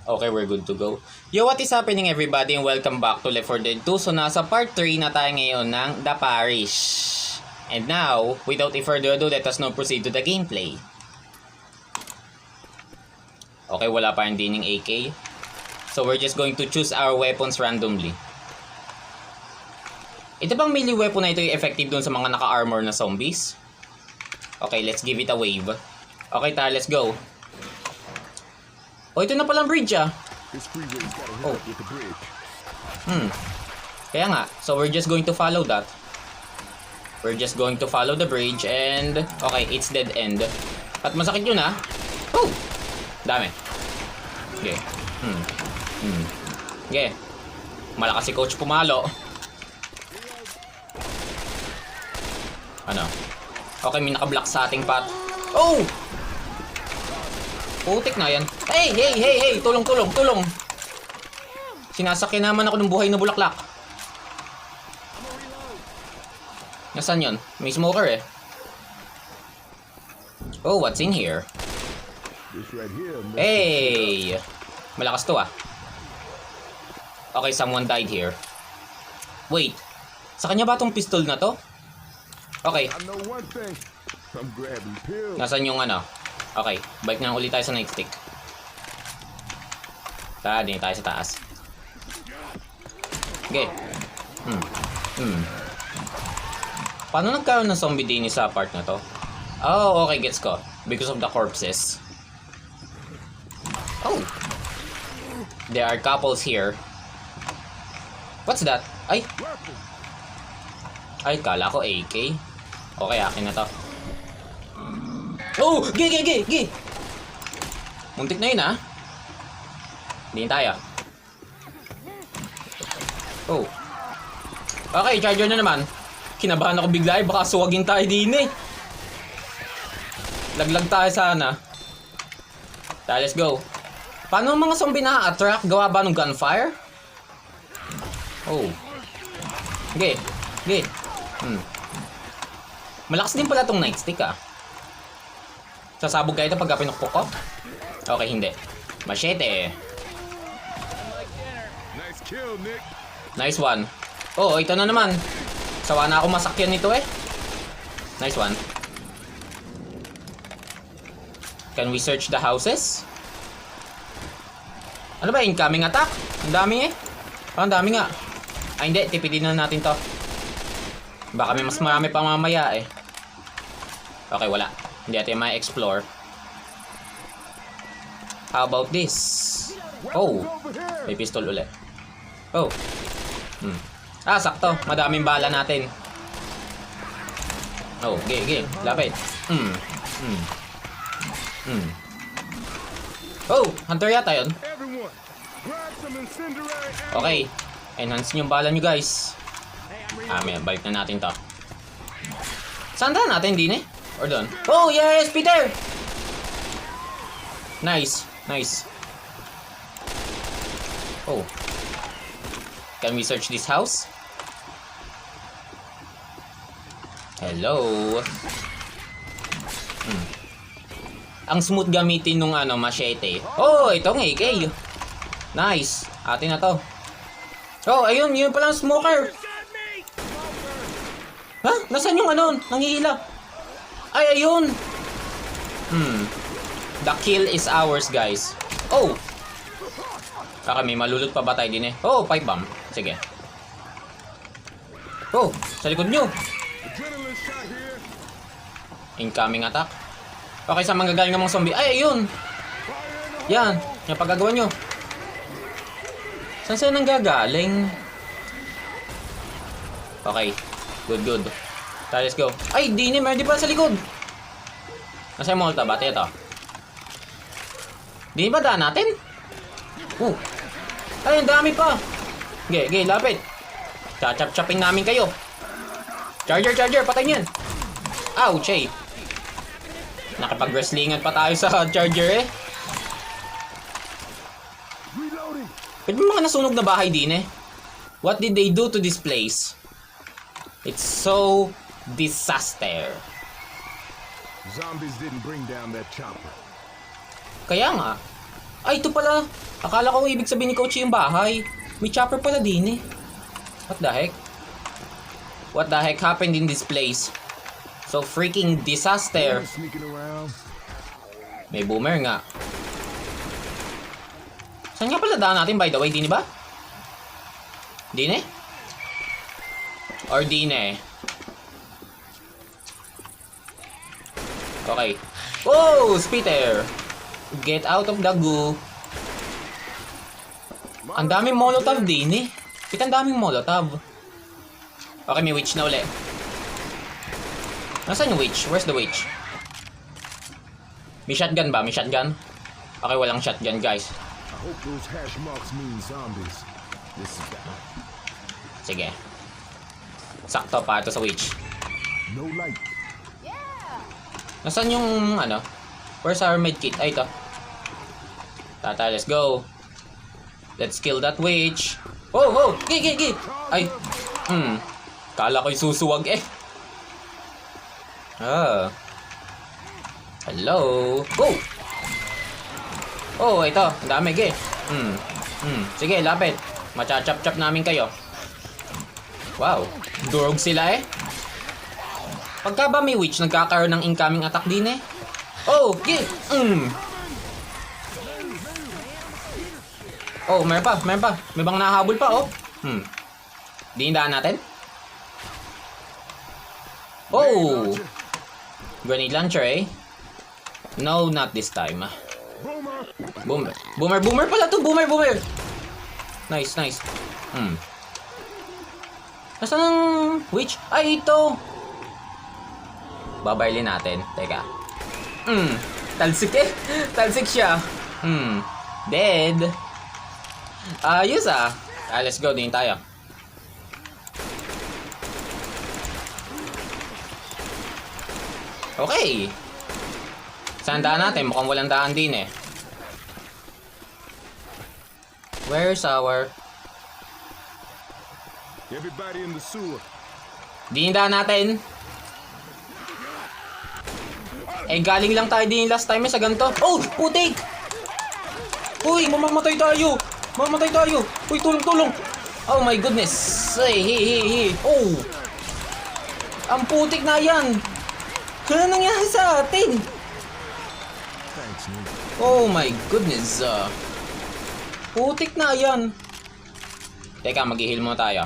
Okay, we're good to go. Yo, what is happening everybody and welcome back to Left 4 Dead 2. So nasa part 3 na tayo ngayon ng The Parish. And now, without further ado, let us now proceed to the gameplay. Okay, wala pa yung dining AK. So we're just going to choose our weapons randomly. Ito bang melee weapon na ito yung effective dun sa mga naka-armor na zombies? Okay, let's give it a wave. Okay, tayo, let's go. Oh, ito na palang bridge ah. Oh. Kaya nga, so we're just going to follow that. We're just going to follow the bridge and... Okay, it's dead end. At masakit yun ah. Oh! Dami. Okay. Okay. Malakas si Coach pumalo. Ano? Okay, may nakablock sa ating path. Oh! Putik na yan. Hey! Tulong! Sinasakyan naman ako ng buhay na bulaklak. Nasaan yun? May smoker eh. Oh, what's in here? Hey! Malakas to ah. Okay, someone died here. Wait. Sa kanya ba tong pistol na to? Okay. Nasaan yung ano? Okay, balik na ulit tayo sa nightstick. Tara, din tayo sa taas. Okay. Paano nagkaroon ng zombie din sa part na to? Oh, okay, gets ko. Because of the corpses. Oh. There are couples here. What's that? Ay, kala ko AK. Okay, akin na to. Oh! Gi! Muntik na yun ah. Hindi tayo. Oh. Okay, charger na naman. Kinabahan ako bigla eh. Baka suwagin tayo din eh. Laglag tayo sana. Tayo, let's go. Paano ang mga zombie na-attract? Gawa ba ng gunfire? Oh. Okay. Malakas din pala tong nightstick ah. Sasabog kayo ito pagka pinukpok ko? Okay, hindi. Machete. Nice one. Oh, ito na naman. Sawa na ako masakyan nito eh. Nice one. Can we search the houses? Ano ba? Incoming attack? Ang dami eh. Ang dami nga. Ay hindi, tipidin na natin to. Baka may mas marami pa mamaya eh. Okay, wala. Hindi natin ma-explore. How about this? Oh, may pistol ulit. Oh. Ah, sakto. Madaming bala natin. Oh, okay. Lapit. Oh, hunter yata yun. Okay. Enhance yung bala nyo guys. May balik na natin to. Saan natin din eh? Or doon? Oh, yes, Peter! Nice. Oh. Can we search this house? Hello. Ang smooth gamitin nung ano, machete. Oh, itong AK. Nice. Atin na to. Oh, ayun, yun palang smoker. Ha? Nasaan yung ano? Nangihila. Ay, ayun! The kill is ours, guys. Oh! Baka may malulot pa ba tayo din eh? Oh, pipe bomb. Sige. Oh, sa likod nyo! Incoming attack. Okay, sa manggagaling ng mga zombie. Ay, ayun! Yan, yung paggagawa nyo. Saan sila nanggagaling? Okay, good. Let's go. Ay, di meron di pa sa likod. Nasa yung molta ba? Ito. Di ba daan natin? Ay, ang dami pa. Okay, lapit. Chachap-chapin namin kayo. Charger, patay niyan. Ouch, eh. Nakipag-wrestlingan pa tayo sa charger eh. Pwede ba mga nasunog na bahay din eh? What did they do to this place? It's so disaster. Zombies didn't bring down that chopper. Kaya nga. Ay, ito pala. Akala ko ibig sabihin ni Coach yung bahay. May chopper pala din eh. What the heck? What the heck happened in this place? So freaking disaster. May boomer nga. Saan nga pala daan natin by the way? Dini ba? Dini? Or Dine? Okay. Oh, Spitter! Get out of the goo. Ang daming molotov din eh. Ang daming molotov. Okay, may witch na uli. Nasaan yung witch? Where's the witch? May shotgun ba? May shotgun? Okay, walang shotgun guys. Sige. Sakto pa ito sa witch. Nasaan yung ano? Where's our medkit? Ay, ito. Tata, let's go. Let's kill that witch. Oh, oh! Gi! Ay, kala ko'y susuwag eh. Ah. Hello. Go! Oh, ito. Ang dami, gi. Sige, lapit. Macha-chop-chop namin kayo. Wow. Durog sila eh. Pagka ba may witch, nagkakaroon ng incoming attack din eh. Oh, gi! Oh, meron pa. May bang nahabol pa, oh. Diindaan natin? Oh! Grenade launcher, eh. No, not this time. Boomer pala to! Boomer! Nice. Nasaan ang witch? Ay, ito! Babaylin natin. Teka. Talsik eh. Talsik siya. Dead. Ayos ah. Let's go din tayo. Okay. Saan daan natin? Mukhang walang daan din eh. Where's our... Everybody in the sewer. Diindaan natin. Eh, galing lang tayo din last time sa ganito. Oh, putik! Uy, mamamatay tayo! Uy, tulong! Oh my goodness! Hey. Oh! Ang putik na yan! Ano nangyari sa atin? Oh my goodness! Putik na yan! Teka, mag-heal muna tayo.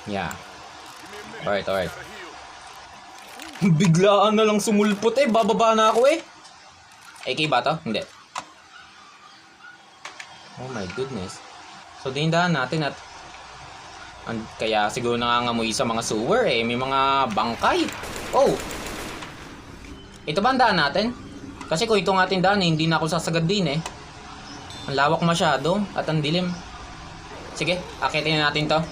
Yeah. Alright. Biglaan na lang sumulpot eh. Bababa na ako eh. AK ba to? Hindi. Oh my goodness. So dindahan natin at kaya siguro nangangamoy sa mga sewer eh. May mga bangkay. Oh! Ito ba ang daan natin? Kasi kung ito ang ating daan eh, hindi na ako sasagad din eh. Ang lawak masyado at ang dilim. Sige, akitin natin to.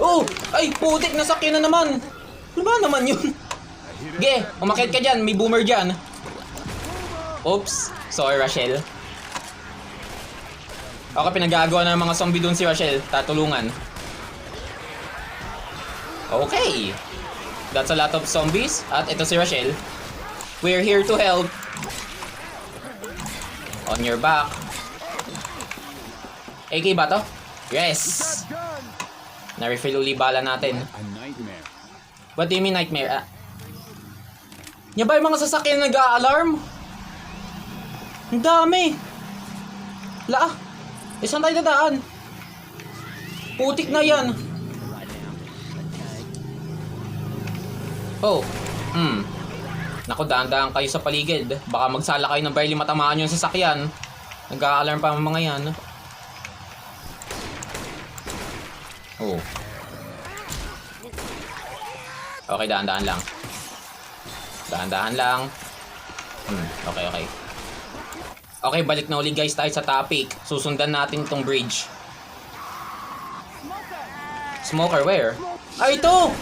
Oh! Ay, putik! Nasakyan na naman! Ano ba naman yun? Ge, umakit ka dyan. May boomer dyan. Oops. Sorry, Rachel. Okay, pinagagawa na ng mga zombie dun si Rachel. Tatulungan. Okay. That's a lot of zombies. At ito si Rachel. We're here to help. On your back. AK ba to? Yes. Na-refill uli bala natin. What do you mean nightmare? Yan ba yung mga sasakyan nag-a-alarm? Ang dami. Saan tayo dadaan? Putik na yan. Oh. Naku, daan-daan kayo sa paligid. Baka magsala kayo ng barely matamaan yung sasakyan. Nag-a-alarm pa ang mga yan. Oh. Okay, dahan-dahan lang. Dahan-dahan lang. Okay. Okay, balik na ulit guys tayo sa topic. Susundan natin itong bridge. Smoker, where? Ay, ito!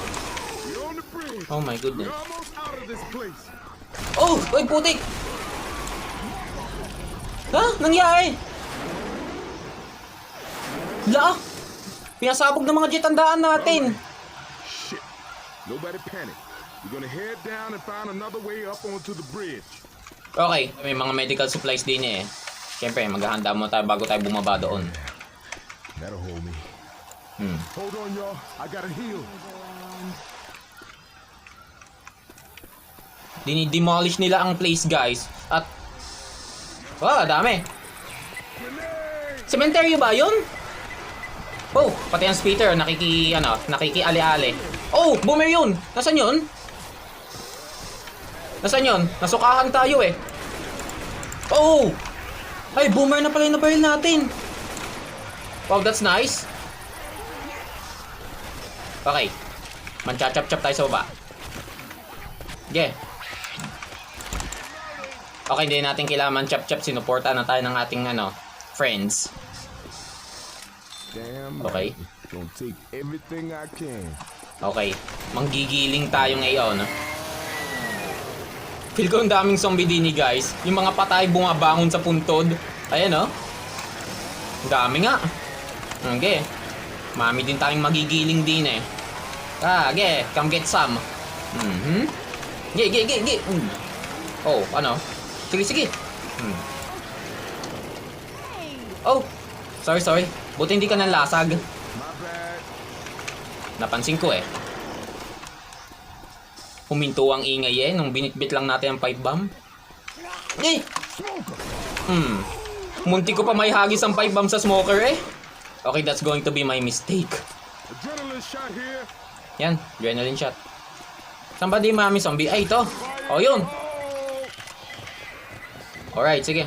Oh my goodness. Oh! Uy, putik! Ha? Nangyari? Pinasabog ng mga jet ang daan natin. Shit. Nobody panic. We're gonna head down and find another way up onto the bridge. Okay, may mga medical supplies din eh. Siyempre, maghahanda mo tayo bago tayo bumaba doon. That'll hold me. Hmm. Hold on, y'all. I gotta heal. Dinidemolish nila ang place, guys. At... wow, dami. Cementerio ba yun? Oh, pati ang speeder, nakiki-ali-ali. Oh, boomer yun! Nasaan yun? Nasaan yun? Nasukahan tayo eh. Oh! Ay, boomer na pala yung nabaril natin. Wow, that's nice. Okay. Mancha-chop-chop tayo sa baba. Yeah. Okay, hindi natin kailangan chop-chop. Sinuporta na tayo ng ating friends. Damn. Okay. Gonna take everything I can. Okay. Manggigiling tayo ngayon. Feel ko ang daming zombie din guys. Yung mga patay bumabangon sa puntod. Ayan oh. Ang dami nga. Okay. Mami din tayong magigiling din eh. Okay. Come get some. Ge. Oh, ano? Sige. Oh. Sorry. Buti hindi ka nanlasag. My bad. Napansin ko eh. Huminto ang ingay eh nung binitbit lang natin ang pipe bomb. Eh! Munti ko pa may hagis ang pipe bomb sa smoker eh. Okay, that's going to be my mistake. Adrenaline shot here. Yan, adrenaline shot. Saan ba di mami zombie? Ay, ito. Oh, yun. Alright, sige.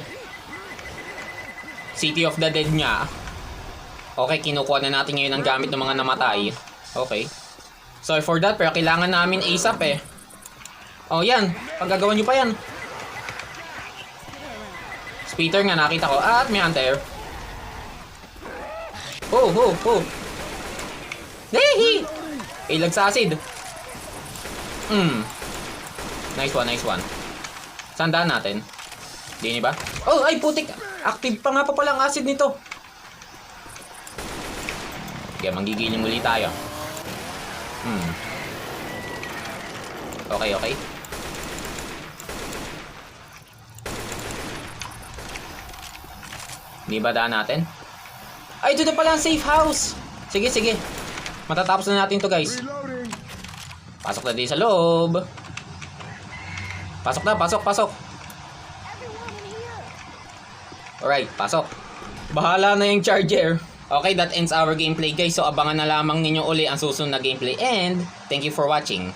City of the Dead nga. Okay, kinukuha na natin ngayon ang gamit ng mga namatay. Okay. Sorry for that, pero kailangan namin ASAP eh. Oh, yan. Paggagawa nyo pa yan. Speeder nga, nakita ko. At may hunter. Oh. Hehe! Ilag sa acid. Nice one. Saan daan natin? Di ba? Oh, ay putik. Active pa nga pa pala ang acid nito. Okay, manggigiling ulit tayo. Okay. Di ba daan natin? Ay, ito na pala ang safe house. Sige. Matatapos na natin to guys. Reloading. Pasok na din sa loob. Pasok. Alright, pasok. Bahala na yung charger. Okay, that ends our gameplay guys. So abangan na lamang ninyo uli ang susunod na gameplay. And thank you for watching.